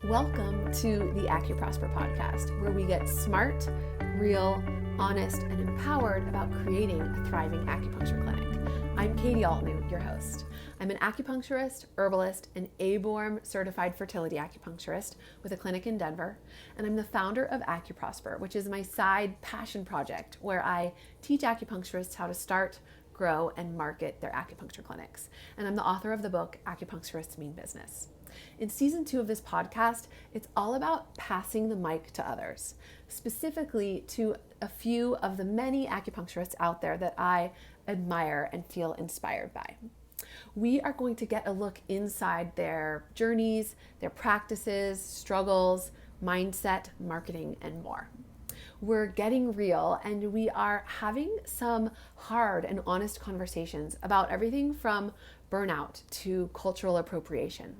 Welcome to the Acuprosper podcast, where we get smart, real, honest, and empowered about creating a thriving acupuncture clinic. I'm Katie Altnew, your host. I'm an acupuncturist, herbalist, and ABORM certified fertility acupuncturist with a clinic in Denver, and I'm the founder of Acuprosper, which is my side passion project where I teach acupuncturists how to start, grow, and market their acupuncture clinics. And I'm the author of the book, Acupuncturists Mean Business. In season 2 of this podcast, it's all about passing the mic to others, specifically to a few of the many acupuncturists out there that I admire and feel inspired by. We are going to get a look inside their journeys, their practices, struggles, mindset, marketing, and more. We're getting real, and we are having some hard and honest conversations about everything from burnout to cultural appropriation.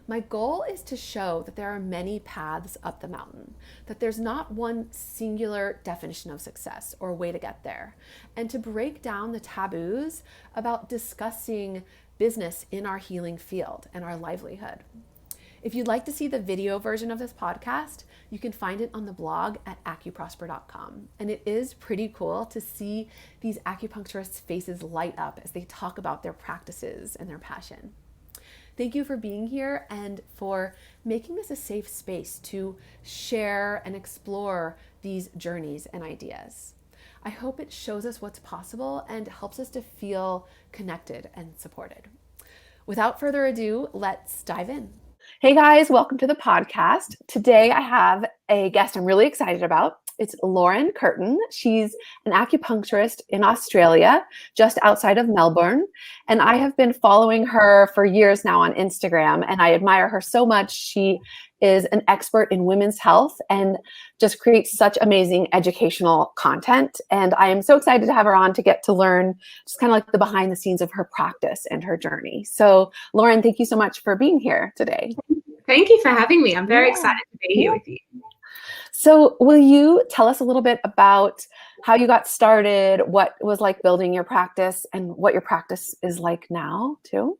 My goal is to show that there are many paths up the mountain, that there's not one singular definition of success or way to get there, and to break down the taboos about discussing business in our healing field and our livelihood. If you'd like to see the video version of this podcast, you can find it on the blog at acuprosper.com. And it is pretty cool to see these acupuncturists' faces light up as they talk about their practices and their passion. Thank you for being here and for making this a safe space to share and explore these journeys and ideas. I hope it shows us what's possible and helps us to feel connected and supported. Without further ado, let's dive in. Hey guys, welcome to the podcast. Today I have a guest I'm really excited about. It's Lauren Curtin. She's an acupuncturist in Australia, just outside of Melbourne. And I have been following her for years now on Instagram, and I admire her so much. She is an expert in women's health and just creates such amazing educational content. And I am so excited to have her on to get to learn just kind of like the behind the scenes of her practice and her journey. So Lauren, thank you so much for being here today. Thank you for having me. I'm very excited to be here with you. So will you tell us a little bit about how you got started, what it was like building your practice, and what your practice is like now too?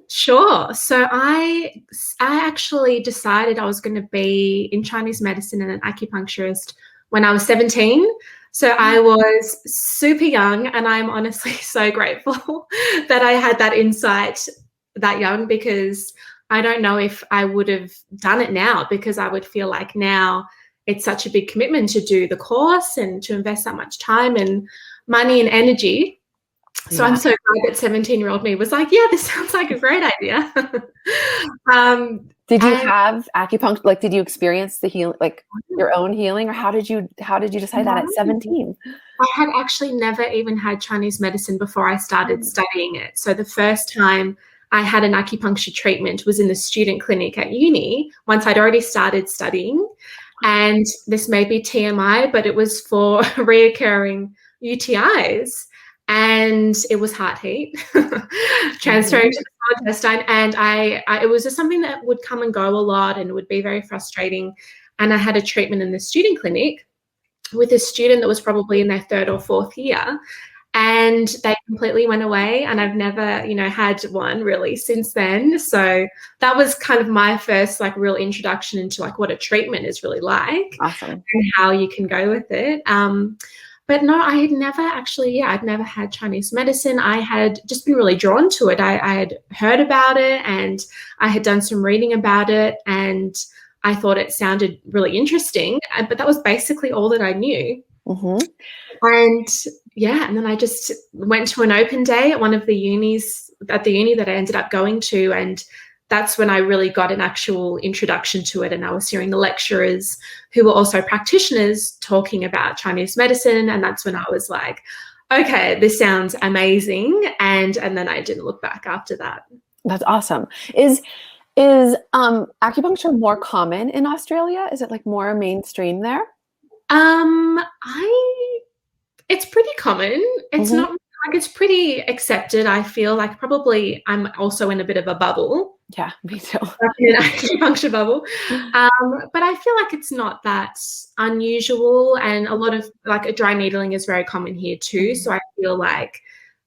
Sure. So I actually decided I was going to be in Chinese medicine and an acupuncturist when I was 17. So I was super young, and I'm honestly so grateful that I had that insight that young, because I don't know if I would have done it now, because I would feel like now it's such a big commitment to do the course and to invest that much time and money and energy. So I'm so glad that 17-year-old me was like, yeah, this sounds like a great idea. Did you have acupuncture? Like, did you experience the healing, like your own healing, or how did you decide that at 17? I had actually never even had Chinese medicine before I started studying it. So the first time I had an acupuncture treatment was in the student clinic at uni, once I'd already started studying. And this may be TMI, but it was for reoccurring UTIs, and it was heart heat transferring to the small intestine. And it was just something that would come and go a lot, and it would be very frustrating. And I had a treatment in the student clinic with a student that was probably in their 3rd or 4th year, and they completely went away, and I've never, had one really since then. So that was kind of my first real introduction into what a treatment is really like. Awesome. And how you can go with it. But no, I had never actually, I'd never had Chinese medicine. I had just been really drawn to it. I had heard about it, and I had done some reading about it, and I thought it sounded really interesting. But that was basically all that I knew. Mm-hmm. And then I just went to an open day at one of the unis, at the uni that I ended up going to, and that's when I really got an actual introduction to it. And I was hearing the lecturers who were also practitioners talking about Chinese medicine, and that's when I was like, okay, this sounds amazing. And then I didn't look back after that. That's awesome. Is acupuncture more common in Australia? Is it more mainstream there? It's pretty common. It's not it's pretty accepted. I feel like probably I'm also in a bit of a bubble. Yeah, me too. In an acupuncture bubble. But I feel like it's not that unusual, and a lot of dry needling is very common here too. So I feel like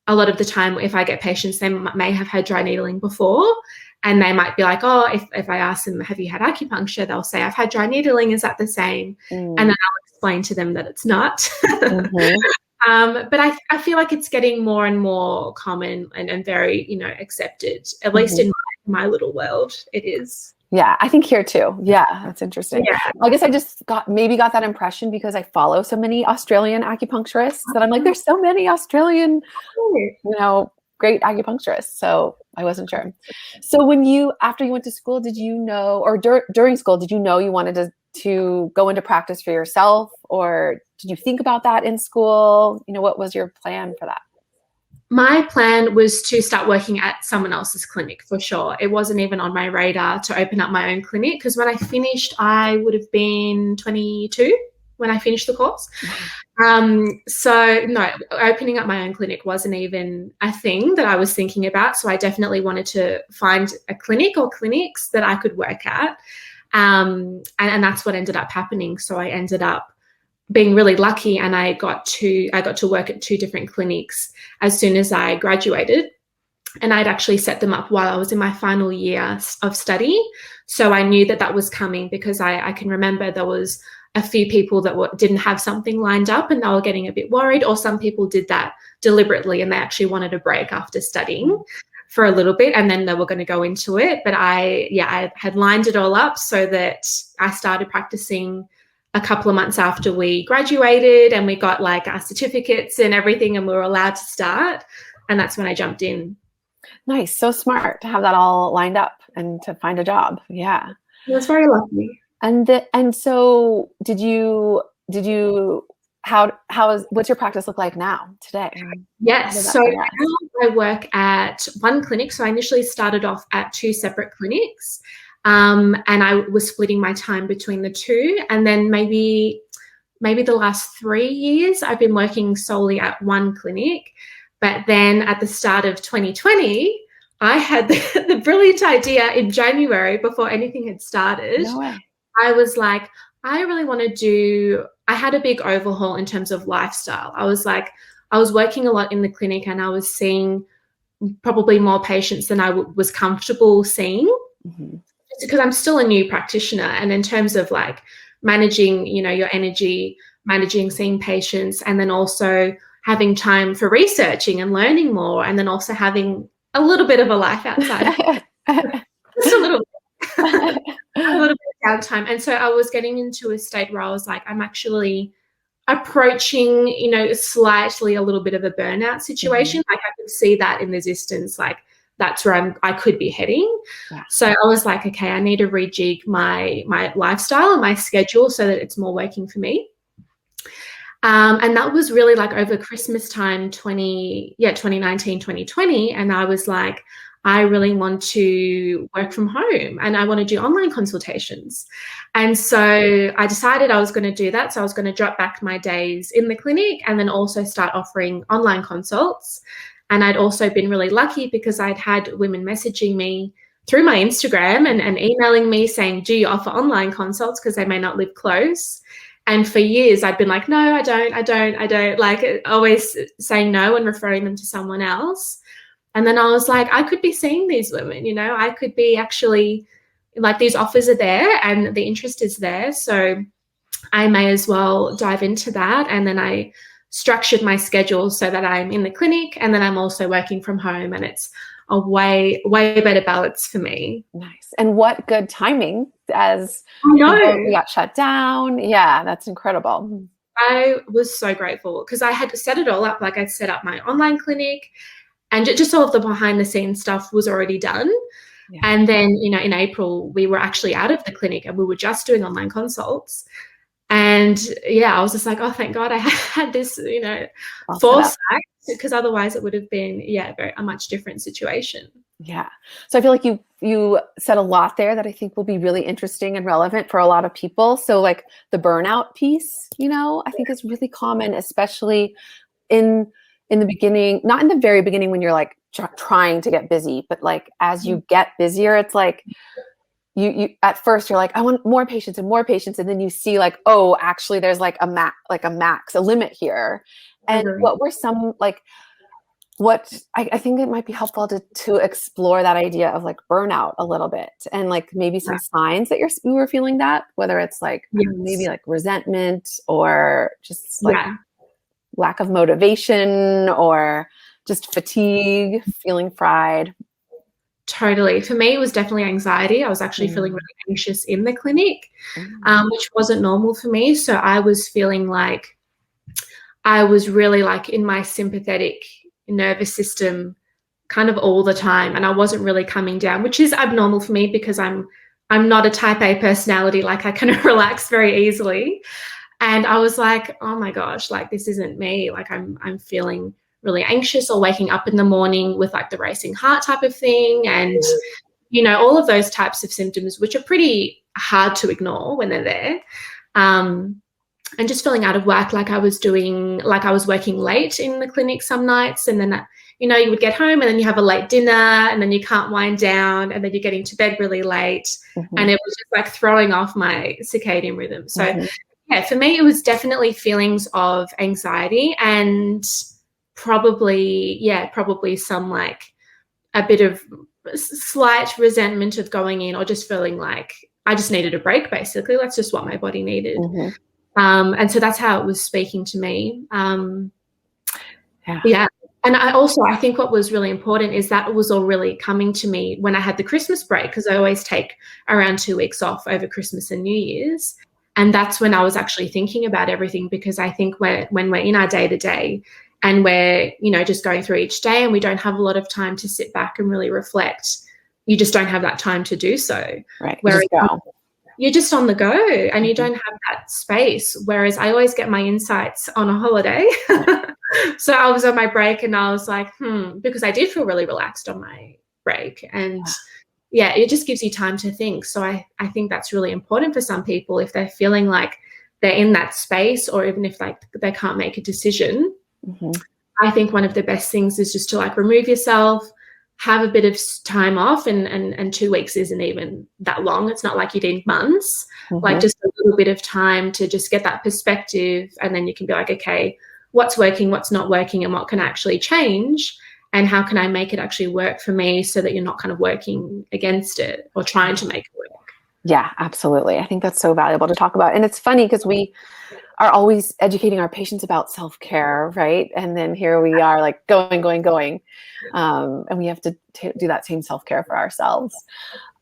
a lot of the time if I get patients, they may have had dry needling before, And they might be like, oh, if I ask them, have you had acupuncture? They'll say, I've had dry needling. Is that the same? And then I'll explain to them that it's not. But I feel like it's getting more and more common and very, accepted, at least in my little world, it is. Yeah, I think here too. Yeah, that's interesting. Yeah. I guess I just got that impression because I follow so many Australian acupuncturists that I'm like, there's so many Australian, great acupuncturists. So I wasn't sure. So after you went to school, did you know, or during school, did you know you wanted to go into practice for yourself, or did you think about that in school? What was your plan for that? My plan was to start working at someone else's clinic for sure. It wasn't even on my radar to open up my own clinic, because when I finished, I would have been 22 when I finished the course. So no, opening up my own clinic wasn't even a thing that I was thinking about. So I definitely wanted to find a clinic or clinics that I could work at. And that's what ended up happening. So I ended up being really lucky, and I got to work at 2 different clinics as soon as I graduated. And I'd actually set them up while I was in my final year of study. So I knew that was coming, because I can remember there was a few people that didn't have something lined up and they were getting a bit worried, or some people did that deliberately and they actually wanted a break after studying for a little bit and then they were going to go into it. But I had lined it all up so that I started practicing a couple of months after we graduated, and we got like our certificates and everything, and we were allowed to start. And that's when I jumped in. Nice. So smart to have that all lined up and to find a job. Yeah. I was very lucky. And so what's your practice look like now today? Yes. So now I work at one clinic. So I initially started off at 2 separate clinics. And I was splitting my time between the 2. And then maybe the last 3 years, I've been working solely at one clinic. But then at the start of 2020, I had the brilliant idea in January, before anything had started. No way. I was like, I really want to I had a big overhaul in terms of lifestyle. I was working a lot in the clinic, and I was seeing probably more patients than I was comfortable seeing. Because I'm still a new practitioner, and in terms of like managing, your energy, managing seeing patients, and then also having time for researching and learning more, and then also having a little bit of a life outside, just a little bit, a little bit of downtime. And so I was getting into a state where I was like, I'm actually approaching, slightly a little bit of a burnout situation. Like I could see that in the distance, like that's where I could be heading. Yeah. So I was like, okay, I need to rejig my lifestyle and my schedule so that it's more working for me. And that was really like over Christmas time, 2019, 2020. And I was like, I really want to work from home and I want to do online consultations. And so I decided I was going to do that. So I was going to drop back my days in the clinic and then also start offering online consults. And I'd also been really lucky because I'd had women messaging me through my Instagram and emailing me saying, do you offer online consults? Because they may not live close. And for years I'd been like, no, I don't, like always saying no and referring them to someone else. And then I was like, I could be seeing these women, I could be actually like these offers are there and the interest is there. So I may as well dive into that. And then I structured my schedule so that I'm in the clinic and then I'm also working from home, and it's a way better balance for me. Nice. And what good timing as we got shut down. Yeah, that's incredible. I was so grateful because I had set it all up. Like I'd set up my online clinic and just all of the behind the scenes stuff was already done. Yeah. And then, in April, we were actually out of the clinic and we were just doing online consults. And I was just like, oh, thank God I had this, foresight, because otherwise it would have been, a much different situation. Yeah. So I feel like you said a lot there that I think will be really interesting and relevant for a lot of people. So like the burnout piece, I think is really common, especially in the beginning, not in the very beginning when you're like trying to get busy, but like as you get busier, it's like, you at first you're like, I want more patients. And then you see like, oh, actually there's like a max, a limit here. And what were some, like, I think it might be helpful to explore that idea of like burnout a little bit, and like maybe some signs that you were feeling that, whether it's like I don't know, maybe like resentment or just like lack of motivation or just fatigue, feeling fried. Totally. For me, it was definitely anxiety. I was actually feeling really anxious in the clinic, which wasn't normal for me. So I was feeling like I was really like in my sympathetic nervous system kind of all the time, and I wasn't really coming down, which is abnormal for me because I'm not a type A personality. Like I kind of relax very easily. And I was like, oh my gosh, like this isn't me. Like I'm feeling really anxious, or waking up in the morning with like the racing heart type of thing. And, you know, all of those types of symptoms, which are pretty hard to ignore when they're there. And just feeling out of whack, like I was working late in the clinic some nights, and then, you know, you would get home and then you have a late dinner and then you can't wind down, and then you're getting to bed really late. And it was just like throwing off my circadian rhythm. So yeah, for me, it was definitely feelings of anxiety and probably some like a bit of slight resentment of going in, or just feeling like I just needed a break, basically. That's just what my body needed. And so that's how it was speaking to me. And I think what was really important is that it was all really coming to me when I had the Christmas break, because I always take around 2 weeks off over Christmas and New Year's. And that's when I was actually thinking about everything, because I think when we're in our day-to-day and we're, you know, just going through each day and we don't have a lot of time to sit back and really reflect, you just don't have that time to do so. Right. Whereas you're just on the go and you don't have that space. Whereas I always get my insights on a holiday. So I was on my break and I was like, because I did feel really relaxed on my break. And yeah, it just gives you time to think. So I think that's really important for some people, if they're feeling like they're in that space, or even if like they can't make a decision. I think one of the best things is just to like remove yourself, have a bit of time off, and 2 weeks isn't even that long. It's not like you need months, like just a little bit of time to just get that perspective. And then you can be like, okay, what's working, what's not working, and what can actually change, and how can I make it actually work for me, so that you're not kind of working against it or trying to make it work. Yeah, absolutely. I think that's so valuable to talk about. And it's funny because we are always educating our patients about self-care, right? And then here we are like going. And we have to do that same self-care for ourselves.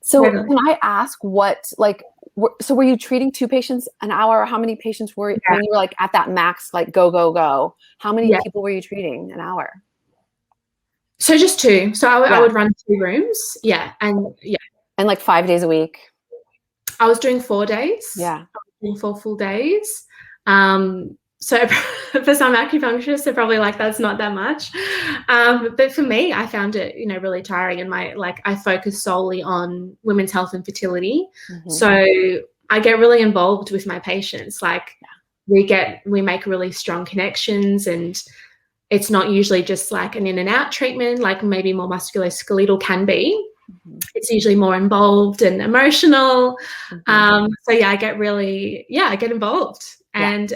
So can I ask so were you treating 2 patients an hour? Or how many patients were when you were like at that max, like go? How many people were you treating an hour? So just 2. So I would run 2 rooms. And like 5 days a week. I was doing 4 days. Yeah. I was doing 4 full days. So for some acupuncturists, they're probably like, that's not that much. But for me, I found it, you know, really tiring. And I focus solely on women's health and fertility. So I get really involved with my patients. Like we make really strong connections, and it's not usually just like an in and out treatment, like maybe more musculoskeletal can be. It's usually more involved and emotional. So I get involved. And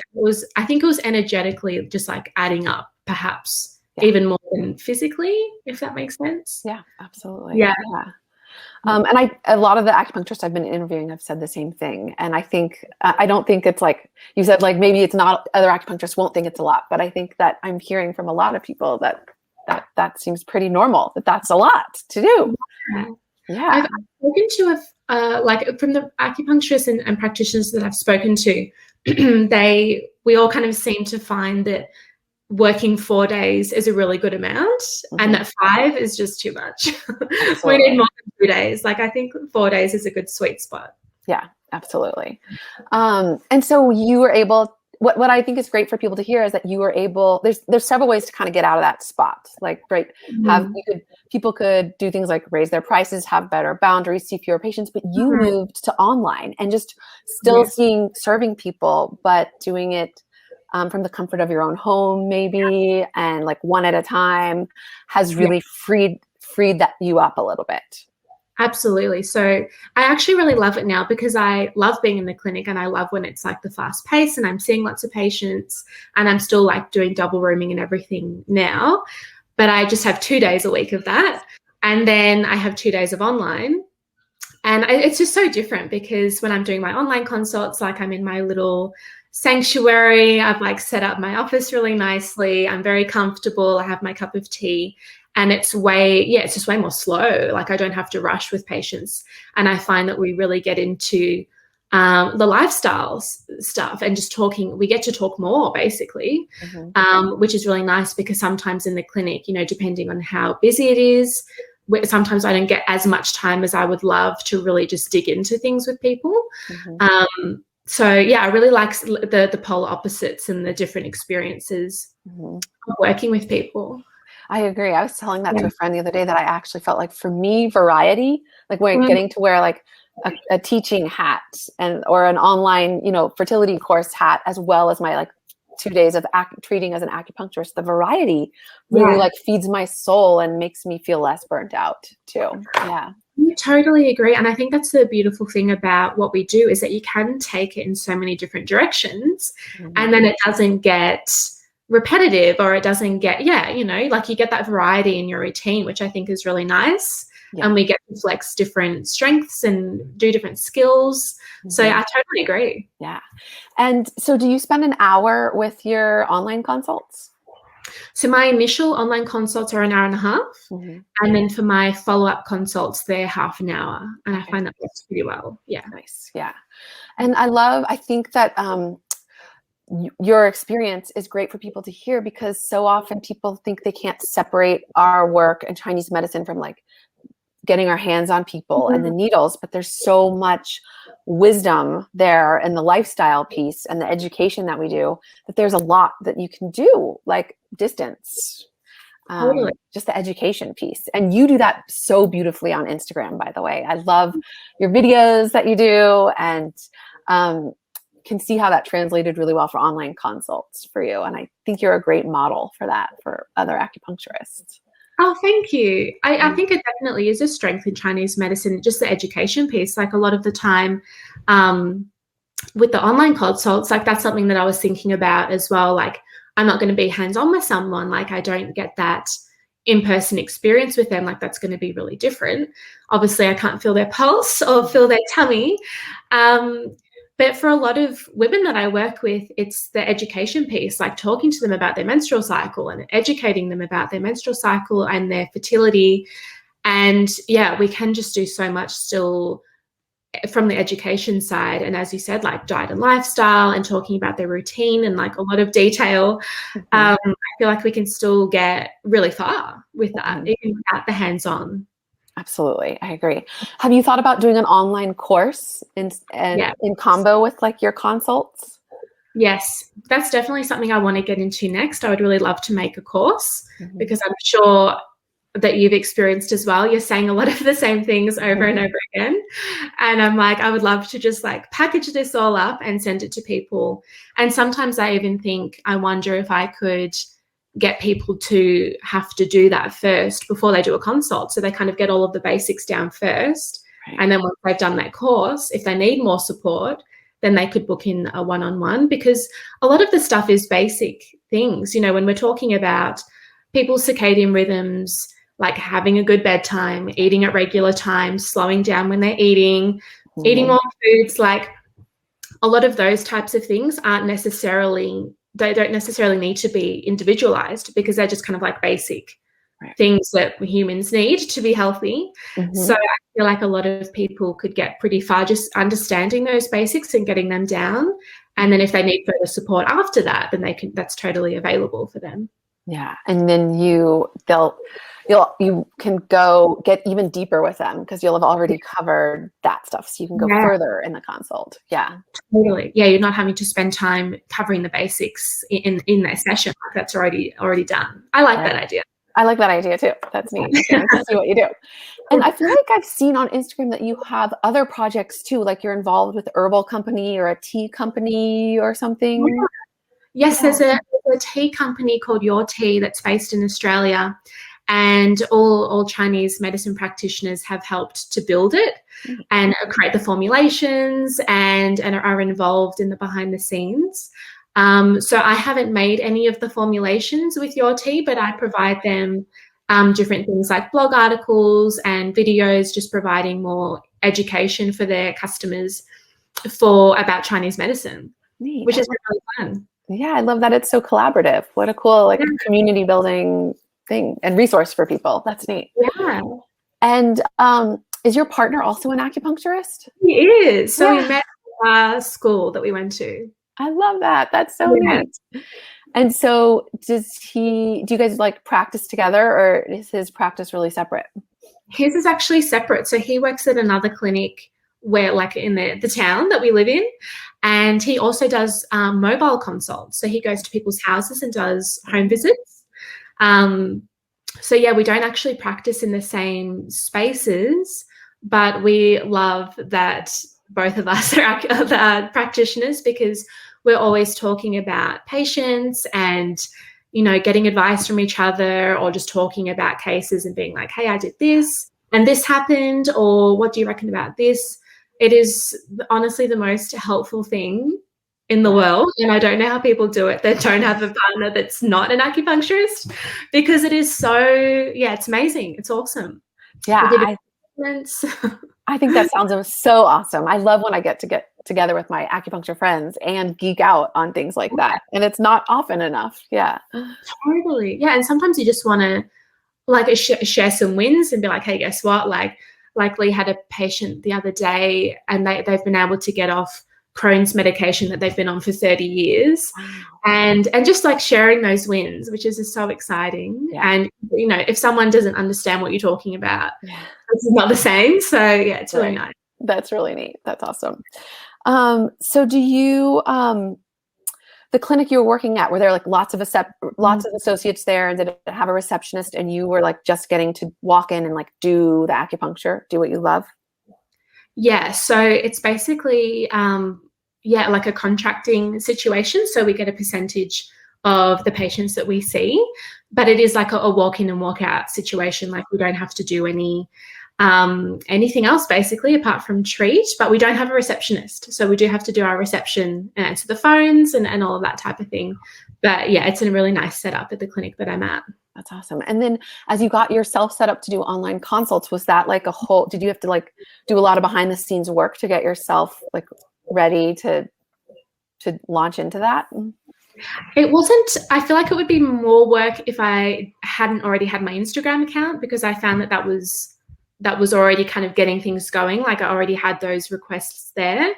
I think it was energetically just like adding up, perhaps even more than physically, if that makes sense. Yeah, absolutely. And a lot of the acupuncturists I've been interviewing have said the same thing. And I think, I don't think it's like you said, like maybe it's not, other acupuncturists won't think it's a lot, but I think that I'm hearing from a lot of people that seems pretty normal, that's a lot to do. I've spoken to from the acupuncturists and practitioners that I've spoken to, we all kind of seem to find that working 4 days is a really good amount, and that 5 is just too much. We need more than 2 days. Like I think 4 days is a good sweet spot. Yeah, absolutely. And so you were able. What I think is great for people to hear is that you were able. There's several ways to kind of get out of that spot. Like people could do things like raise their prices, have better boundaries, see fewer patients, but you moved to online and just still serving people, but doing it from the comfort of your own home, maybe, and like one at a time, has really freed you up a little bit. Absolutely. So I actually really love it now, because I love being in the clinic, and I love when it's like the fast pace and I'm seeing lots of patients, and I'm still like doing double rooming and everything now. but I just have 2 days a week of that. And then I have 2 days of online. And it's just so different because when I'm doing my online consults, like I'm in my little sanctuary, I've like set up my office really nicely. I'm very comfortable. I have my cup of tea, and it's just way more slow. Like I don't have to rush with patients. And I find that we really get into the lifestyle stuff and just talking. We get to talk more basically, which is really nice because sometimes in the clinic, you know, depending on how busy it is, sometimes I don't get as much time as I would love to really just dig into things with people. So yeah, I really like the polar opposites and the different experiences of working with people. I agree. I was telling that to a friend the other day that I actually felt like for me, variety, like when getting to wear like a teaching hat or an online, you know, fertility course hat, as well as my like 2 days of treating as an acupuncturist, the variety really like feeds my soul and makes me feel less burnt out too. Yeah. I totally agree. And I think that's the beautiful thing about what we do is that you can take it in so many different directions and then it doesn't get repetitive or it doesn't get, you know, like you get that variety in your routine, which I think is really nice. And we get to flex different strengths and do different skills. So I totally agree. Yeah. And so do you spend an hour with your online consults? So my initial online consults are an hour and a half. And then for my follow-up consults, they're half an hour. And I find that works pretty well. Yeah. Nice. Yeah. And I think that your experience is great for people to hear because so often people think they can't separate our work and Chinese medicine from like getting our hands on people and the needles, but there's so much wisdom there in the lifestyle piece and the education that we do that there's a lot that you can do, like distance, just the education piece. And you do that so beautifully on Instagram, by the way. I love your videos that you do and can see how that translated really well for online consults for you. And I think you're a great model for that for other acupuncturists. Oh, thank you. I think it definitely is a strength in Chinese medicine, just the education piece. Like a lot of the time with the online consults, like that's something that I was thinking about as well. Like I'm not going to be hands-on with someone. Like I don't get that in-person experience with them. Like that's going to be really different. Obviously, I can't feel their pulse or feel their tummy. But for a lot of women that I work with, it's the education piece, like talking to them about their menstrual cycle and educating them about their menstrual cycle and their fertility. And yeah, we can just do so much still from the education side. And as you said, like diet and lifestyle and talking about their routine and like a lot of detail. I feel like we can still get really far with that, even without the hands-on. Absolutely. I agree. Have you thought about doing an online course in combo with like your consults? Yes, that's definitely something I want to get into next. I would really love to make a course because I'm sure that you've experienced as well. You're saying a lot of the same things over and over again. And I'm like, I would love to just like package this all up and send it to people. And sometimes I even think, I wonder if I could get people to have to do that first before they do a consult. So they kind of get all of the basics down first. And then once they've done that course, if they need more support, then they could book in a one-on-one because a lot of the stuff is basic things. You know, when we're talking about people's circadian rhythms, like having a good bedtime, eating at regular times, slowing down when they're eating more foods, like a lot of those types of things they don't necessarily need to be individualized because they're just kind of like basic things that humans need to be healthy. So I feel like a lot of people could get pretty far just understanding those basics and getting them down. And then if they need further support after that, then that's totally available for them. Yeah. And then you can go get even deeper with them because you'll have already covered that stuff. So you can go further in the consult. Yeah. Totally. Yeah. You're not having to spend time covering the basics in their session. That's already done. I like that idea. I like that idea too. That's neat. I can see what you do. And I feel like I've seen on Instagram that you have other projects too, like you're involved with a herbal company or a tea company or something. Yes, there's a tea company called Your Tea that's based in Australia. And all Chinese medicine practitioners have helped to build it and create the formulations and are involved in the behind the scenes. So I haven't made any of the formulations with Your Tea, but I provide them different things like blog articles and videos, just providing more education for their customers about Chinese medicine, Neat. which is really fun. Yeah, I love that it's so collaborative. What a cool like community building thing and resource for people. That's neat. Yeah. And is your partner also an acupuncturist? He is. So we met at school that we went to. I love that. That's so neat. And so do you guys like practice together, or is his practice really separate? His is actually separate. So he works at another clinic where like in the town that we live in. And he also does mobile consults. So he goes to people's houses and does home visits. So yeah, we don't actually practice in the same spaces, but we love that both of us are practitioners, because we're always talking about patients and, you know, getting advice from each other, or just talking about cases and being like, hey, I did this and this happened, or what do you reckon about this? It is honestly the most helpful thing in the world. And I don't know how people do it that don't have a partner that's not an acupuncturist, because it is so, it's amazing. It's awesome. Yeah. I think that sounds so awesome. I love when I get together with my acupuncture friends and geek out on things like that. And it's not often enough. Yeah. Totally. Yeah. And sometimes you just want to like share some wins and be like, hey, guess what? Like Lee had a patient the other day, and they've been able to get off Crohn's medication that they've been on for 30 years. Wow. And just like sharing those wins, which is just so exciting. Yeah. And, you know, if someone doesn't understand what you're talking about, it's not the same. So yeah, it's really nice. That's really neat. That's awesome. So do you, the clinic you were working at, were there like lots of associates there, and did it have a receptionist, and you were like just getting to walk in and like do the acupuncture, do what you love? Yeah. So it's basically, like a contracting situation. So we get a percentage of the patients that we see, but it is like a walk in and walk out situation. Like we don't have to do anything else basically apart from treat, but we don't have a receptionist. So we do have to do our reception and answer the phones and all of that type of thing. But yeah, it's a really nice setup at the clinic that I'm at. That's awesome. And then as you got yourself set up to do online consults, was that like did you have to like do a lot of behind the scenes work to get yourself like ready to launch into that? It wasn't, I feel like it would be more work if I hadn't already had my Instagram account, because I found that was already kind of getting things going. Like I already had those requests there.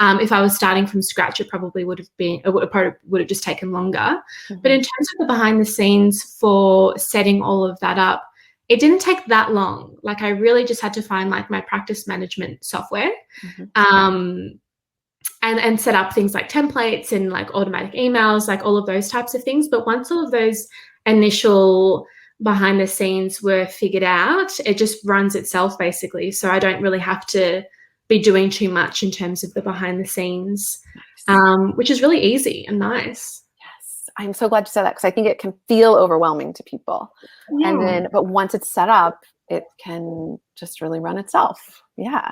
If I was starting from scratch, it probably would have just taken longer. Mm-hmm. But in terms of the behind the scenes for setting all of that up, it didn't take that long. Like I really just had to find like my practice management software, and set up things like templates and like automatic emails, like all of those types of things. But once all of those initial behind the scenes were figured out, it just runs itself basically. So I don't really have to be doing too much in terms of the behind the scenes, which is really easy and nice. Yes, I'm so glad you said that, because I think it can feel overwhelming to people. Yeah. But once it's set up, it can just really run itself. Yeah.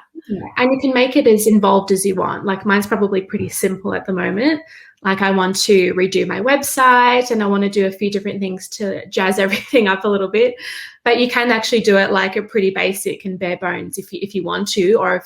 And you can make it as involved as you want. Like mine's probably pretty simple at the moment. Like I want to redo my website and I want to do a few different things to jazz everything up a little bit. But you can actually do it like a pretty basic and bare bones if you want to, or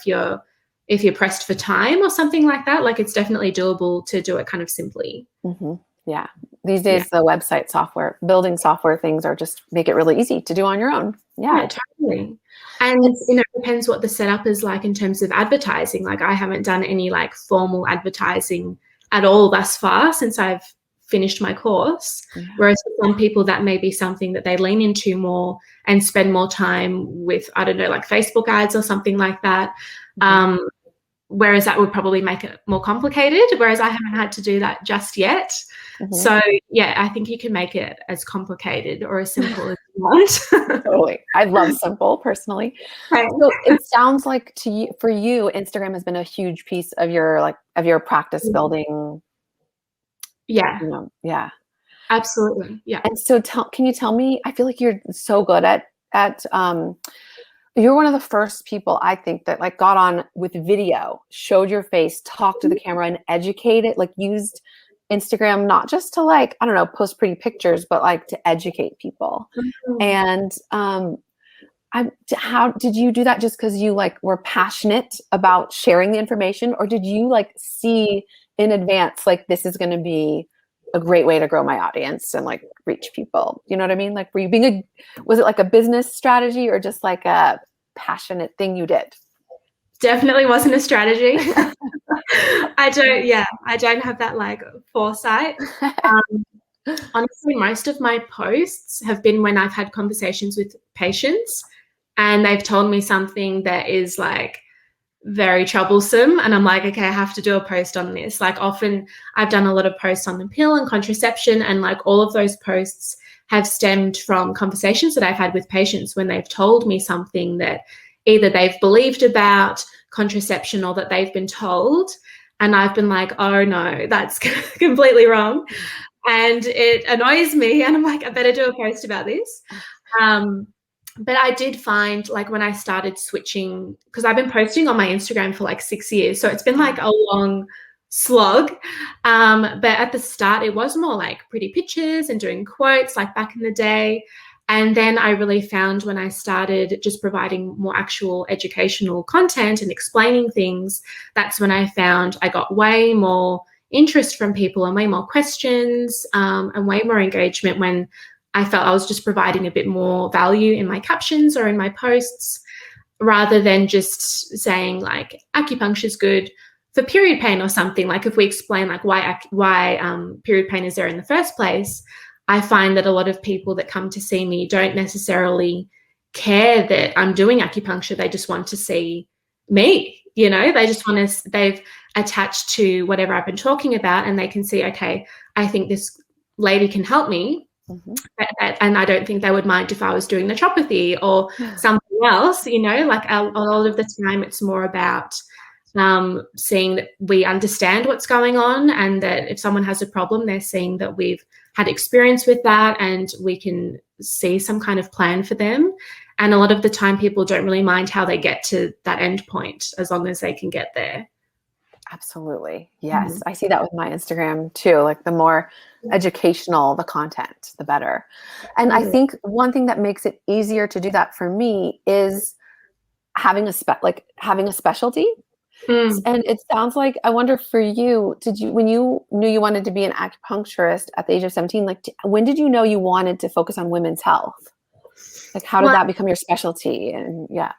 if you're pressed for time or something like that. Like it's definitely doable to do it kind of simply. Mm-hmm. Yeah. These days, the website software, building software things are just make it really easy to do on your own. Yeah, totally. And it depends what the setup is like in terms of advertising. Like I haven't done any like formal advertising at all thus far since I've finished my course. Yeah. Whereas for some people that may be something that they lean into more and spend more time with, I don't know, like Facebook ads or something like that. Mm-hmm. Whereas that would probably make it more complicated, whereas I haven't had to do that just yet. Mm-hmm. So, yeah, I think you can make it as complicated or as simple as you want. Totally. I love simple personally. Right. So it sounds like for you, Instagram has been a huge piece of your practice building. Yeah. Yeah. Absolutely. Yeah. And so can you tell me, I feel like you're so good at you're one of the first people I think that like got on with video, showed your face, talked to the camera and educated, like used Instagram, not just to like, I don't know, post pretty pictures, but like to educate people. And how did you do that? Just because you like were passionate about sharing the information, or did you like see in advance, like this is going to be a great way to grow my audience and like reach people? You know what I mean? Like, was it like a business strategy or just like a passionate thing you did? Definitely wasn't a strategy. I don't have that like foresight. Honestly, most of my posts have been when I've had conversations with patients and they've told me something that is like very troublesome, and I'm like, okay, I have to do a post on this. Like, often I've done a lot of posts on the pill and contraception, and like all of those posts have stemmed from conversations that I've had with patients when they've told me something that either they've believed about contraception or that they've been told, and I've been like, oh no, that's completely wrong. And it annoys me, and I'm like, I better do a post about this. But I did find, like, when I started switching, because I've been posting on my Instagram for like 6 years, so it's been like a long slog. But at the start, it was more like pretty pictures and doing quotes, like back in the day. And then I really found when I started just providing more actual educational content and explaining things, that's when I found I got way more interest from people and way more questions and way more engagement when I felt I was just providing a bit more value in my captions or in my posts, rather than just saying like acupuncture is good for period pain or something. Like, if we explain like why period pain is there in the first place, I find that a lot of people that come to see me don't necessarily care that I'm doing acupuncture. They just want to see me, you know, they just want to, they've attached to whatever I've been talking about, and they can see, okay, I think this lady can help me. And I don't think they would mind if I was doing naturopathy or something else, you know. Like, a lot of the time it's more about seeing that we understand what's going on, and that if someone has a problem, they're seeing that we've had experience with that and we can see some kind of plan for them. And a lot of the time people don't really mind how they get to that end point, as long as they can get there. Absolutely. Yes. I see that with my Instagram too. Like, the more educational the content, the better. And I think one thing that makes it easier to do that for me is having a specialty. And it sounds like, I wonder for you, when you knew you wanted to be an acupuncturist at the age of 17, like, when did you know you wanted to focus on women's health? Like, how did that become your specialty? And yeah.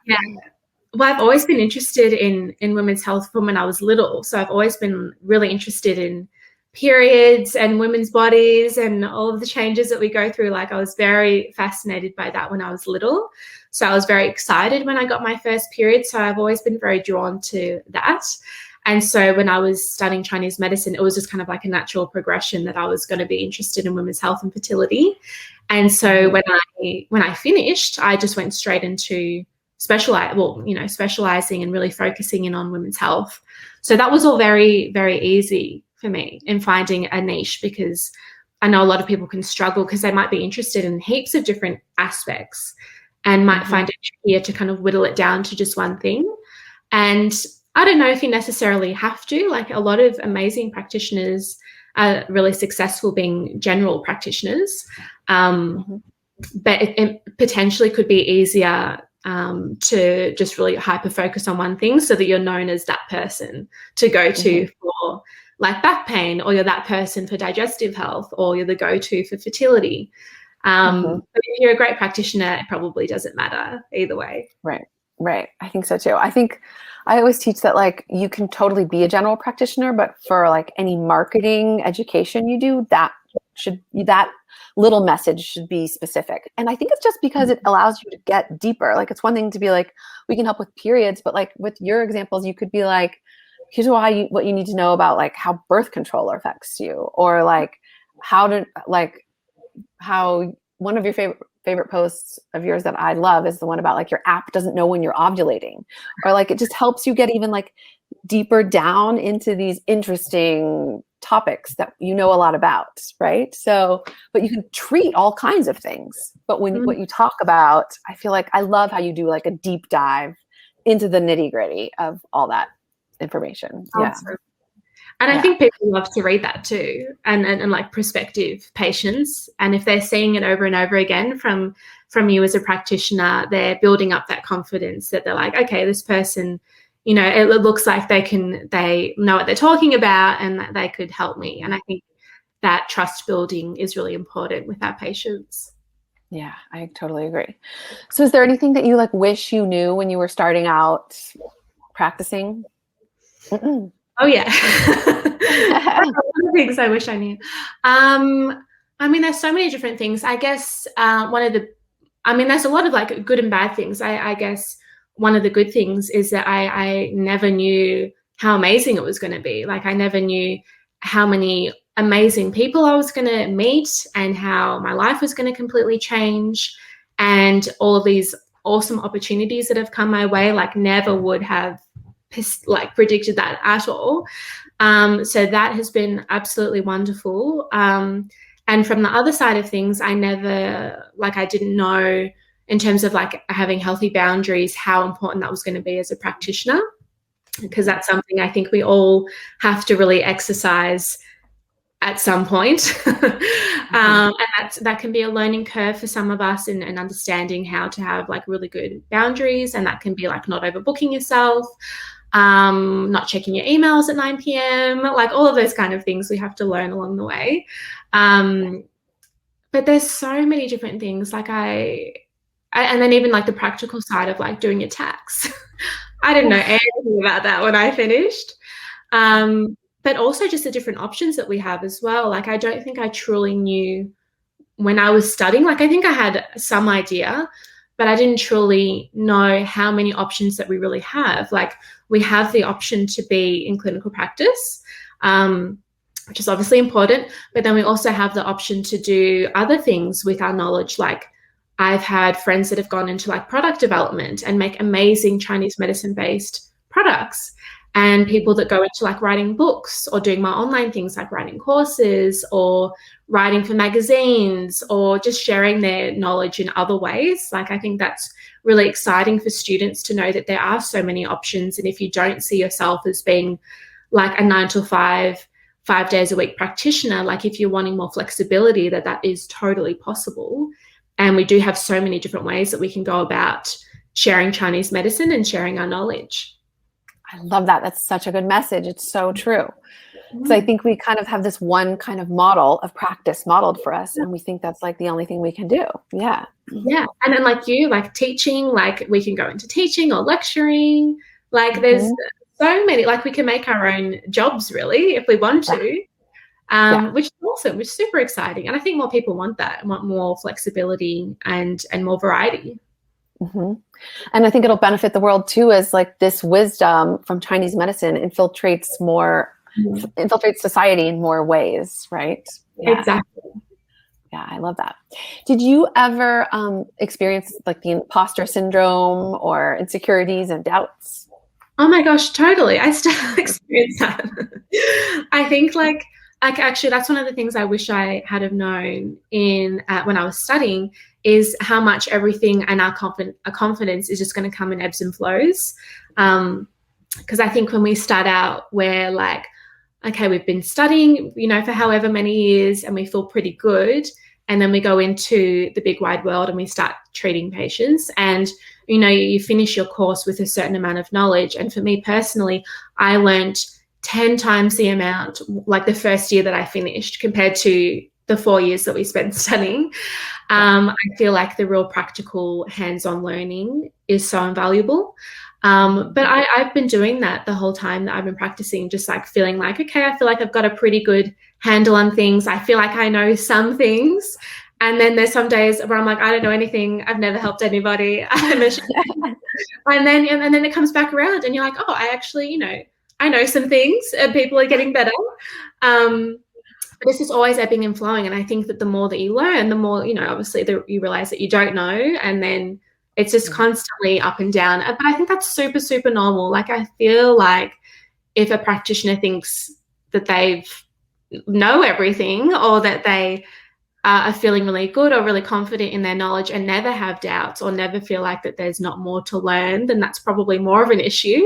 Well, I've always been interested in women's health from when I was little. So I've always been really interested in periods and women's bodies and all of the changes that we go through. Like, I was very fascinated by that when I was little. So I was very excited when I got my first period. So I've always been very drawn to that. And so when I was studying Chinese medicine, it was just kind of like a natural progression that I was going to be interested in women's health and fertility. And so when I finished, I just went straight into specializing and really focusing in on women's health. So that was all very, very easy for me in finding a niche, because I know a lot of people can struggle because they might be interested in heaps of different aspects and might find it trickier to kind of whittle it down to just one thing. And I don't know if you necessarily have to. Like, a lot of amazing practitioners are really successful being general practitioners, but it potentially could be easier to just really hyper focus on one thing, so that you're known as that person to go to for like back pain, or you're that person for digestive health, or you're the go-to for fertility. But if you're a great practitioner, it probably doesn't matter either way. Right. I think so too. I think I always teach that, like, you can totally be a general practitioner, but for like any marketing education you do, that little message should be specific. And I think it's just because it allows you to get deeper. Like, it's one thing to be like, we can help with periods, but like with your examples, you could be like, here's what you need to know about like how birth control affects you, or like how one of your favorite posts of yours that I love is the one about like your app doesn't know when you're ovulating, or like it just helps you get even like deeper down into these interesting topics that you know a lot about, right? So, but you can treat all kinds of things. But when what you talk about, I feel like I love how you do like a deep dive into the nitty gritty of all that information. Awesome. And I think people love to read that too, and like prospective patients. And if they're seeing it over and over again from you as a practitioner, they're building up that confidence that they're like, okay, this person, it looks like they know what they're talking about and that they could help me. And I think that trust building is really important with our patients. Yeah, I totally agree. So is there anything that you like wish you knew when you were starting out practicing? Oh yeah. A lot of things I wish I knew. I mean, there's so many different things. I guess there's a lot of like good and bad things. I guess one of the good things is that I never knew how amazing it was going to be. Like I never knew how many amazing people I was going to meet and how my life was going to completely change, and all of these awesome opportunities that have come my way, like never would have like predicted that at all. So that has been absolutely wonderful. And from the other side of things, I didn't know in terms of like having healthy boundaries, how important that was going to be as a practitioner, because that's something I think we all have to really exercise at some point. And that can be a learning curve for some of us in understanding how to have like really good boundaries. And that can be like not overbooking yourself, not checking your emails at 9 p.m, like all of those kind of things we have to learn along the way. But there's so many different things. Like and then even like the practical side of like doing your tax. I didn't know anything about that when I finished. But also just the different options that we have as well. Like I don't think I truly knew when I was studying. Like I think I had some idea, but I didn't truly know how many options that we really have. Like we have the option to be in clinical practice, which is obviously important, but then we also have the option to do other things with our knowledge. Like I've had friends that have gone into like product development and make amazing Chinese medicine-based products, and people that go into like writing books or doing my online things like writing courses or writing for magazines or just sharing their knowledge in other ways. Like I think that's really exciting for students to know that there are so many options. And if you don't see yourself as being like a 9 to 5 days a week practitioner, like if you're wanting more flexibility, that is totally possible. And we do have so many different ways that we can go about sharing Chinese medicine and sharing our knowledge. I love that. That's such a good message. It's so true. Because I think we kind of have this one kind of model of practice modeled for us, and we think that's like the only thing we can do. Yeah. Yeah. And then like you, like teaching, like we can go into teaching or lecturing. Like there's so many, like we can make our own jobs really if we want to, which is awesome, which is super exciting. And I think more people want that, want more flexibility and more variety. Mm-hmm. And I think it'll benefit the world too, as like this wisdom from Chinese medicine infiltrates society in more ways, right? Yeah. Exactly. Yeah, I love that. Did you ever experience like the imposter syndrome or insecurities and doubts? Oh my gosh, totally. I still experience that. I think like actually that's one of the things I wish I had have known when I was studying, is how much everything and our confidence is just going to come in ebbs and flows. Because I think when we start out, we're like, okay, we've been studying, for however many years, and we feel pretty good. And then we go into the big wide world and we start treating patients, and, you finish your course with a certain amount of knowledge. And for me personally, I learned 10 times the amount, like the first year that I finished compared to the 4 years that we spent studying. I feel like the real practical hands-on learning is so invaluable. But I've been doing that the whole time that I've been practicing, just like feeling like, okay, I feel like I've got a pretty good handle on things. I feel like I know some things. And then there's some days where I'm like, I don't know anything. I've never helped anybody. and then it comes back around and you're like, oh, I actually, I know some things and people are getting better. This is always ebbing and flowing. And I think that the more that you learn, the more, obviously you realize that you don't know. And then it's just constantly up and down. But I think that's super, super normal. Like I feel like if a practitioner thinks that they know everything, or that they are feeling really good or really confident in their knowledge and never have doubts or never feel like that there's not more to learn, then that's probably more of an issue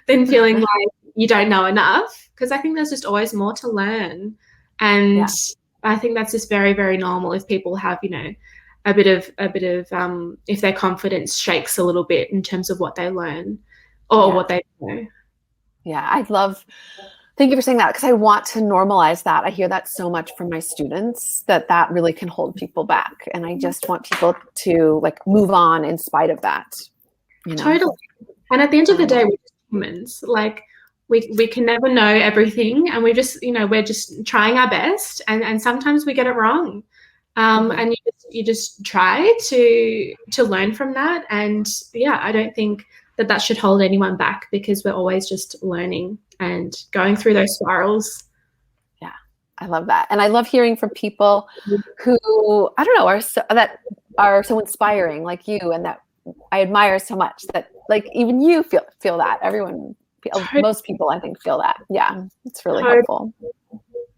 than feeling like you don't know enough, because I think there's just always more to learn. And I think that's just very, very normal if people have, a bit of if their confidence shakes a little bit in terms of what they learn or what they know. Yeah, thank you for saying that, because I want to normalize that. I hear that so much from my students that really can hold people back. And I just want people to like move on in spite of that. Totally. And at the end of the day, we're just humans. Like we can never know everything, and we're just trying our best, and sometimes we get it wrong. And you just try to learn from that. And I don't think that should hold anyone back, because we're always just learning and going through those spirals. Yeah, I love that. And I love hearing from people who, I don't know, that are so inspiring, like you, and that I admire so much, that like even you feel that. Most people I think feel that. Yeah, it's really helpful.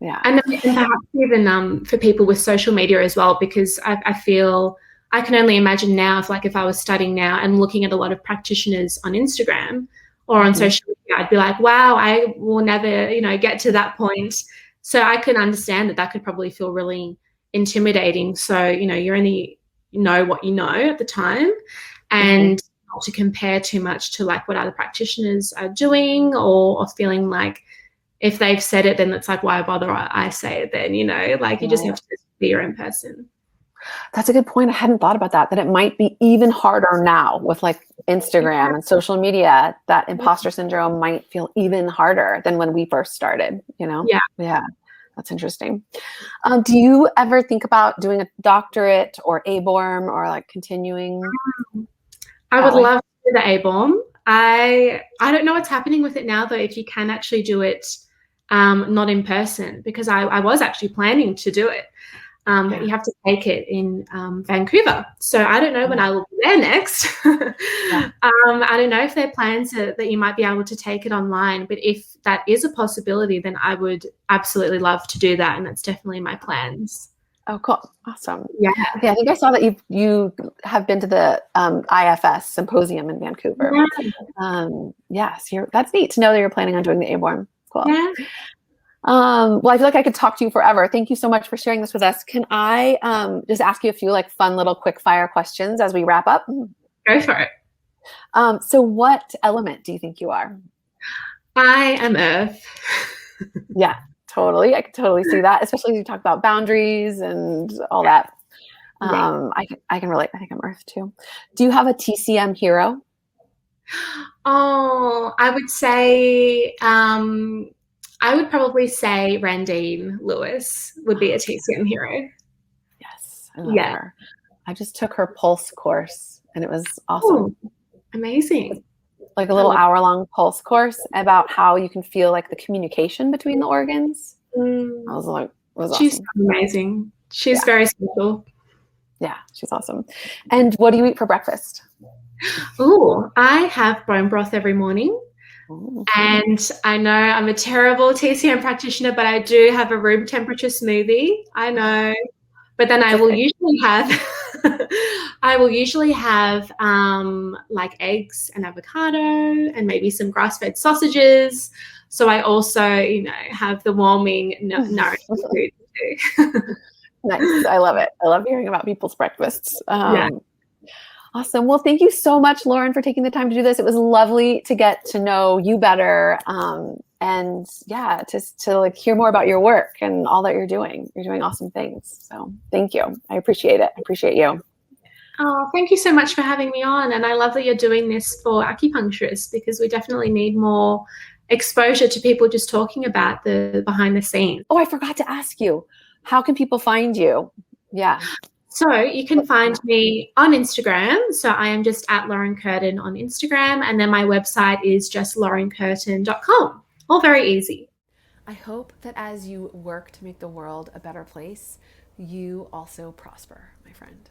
Yeah. And perhaps even for people with social media as well, because I feel I can only imagine now if I was studying now and looking at a lot of practitioners on Instagram or on social media, I'd be like, wow, I will never, get to that point. So I can understand that could probably feel really intimidating. So, you only know what you know at the time, and not to compare too much to like what other practitioners are doing, or feeling like if they've said it, then it's like, why bother I say it then, you just have to be your own person. That's a good point. I hadn't thought about that it might be even harder now with like Instagram and social media. That imposter syndrome might feel even harder than when we first started, Yeah. That's interesting. Do you ever think about doing a doctorate or ABORM, or like continuing? I would love to do the ABORM. I don't know what's happening with it now, though, if you can actually do it not in person, because I was actually planning to do it. But you have to take it in Vancouver. So I don't know when I will be there next. I don't know if there are plans that you might be able to take it online. But if that is a possibility, then I would absolutely love to do that. And that's definitely my plans. Oh, cool. Awesome. Yeah. I think I saw that you have been to the IFS symposium in Vancouver. Yes, that's neat to know that you're planning on doing the ABORM. Cool. Yeah. Well, I feel like I could talk to you forever. Thank you so much for sharing this with us. Can I just ask you a few like fun little quick fire questions as we wrap up? Go for it. So what element do you think you are? I am Earth. Yeah, totally. I can totally see that, especially as you talk about boundaries and all that. I can relate. I think I'm Earth too. Do you have a TCM hero? Oh, I would say I would probably say Randine Lewis would be a TCM hero. Yes, I love her. I just took her pulse course, and it was awesome. Ooh, amazing. Like a little hour-long pulse course about how you can feel like the communication between the organs. I was like, it was awesome. She's amazing. She's very special. Yeah, she's awesome. And what do you eat for breakfast? Oh, I have bone broth every morning. And I know I'm a terrible TCM practitioner, but I do have a room temperature smoothie. I know. But then I will usually have like eggs and avocado and maybe some grass-fed sausages. So I also, have the warming, nourishing food too. Nice. I love it. I love hearing about people's breakfasts. Awesome. Well, thank you so much, Lauren, for taking the time to do this. It was lovely to get to know you better. And to like hear more about your work and all that you're doing. You're doing awesome things. So thank you. I appreciate it. I appreciate you. Oh, thank you so much for having me on. And I love that you're doing this for acupuncturists, because we definitely need more exposure to people just talking about the behind the scenes. Oh, I forgot to ask you. How can people find you? Yeah. So you can find me on Instagram. So I am just at Lauren Curtin on Instagram. And then my website is just laurencurtin.com. All very easy. I hope that as you work to make the world a better place, you also prosper, my friend.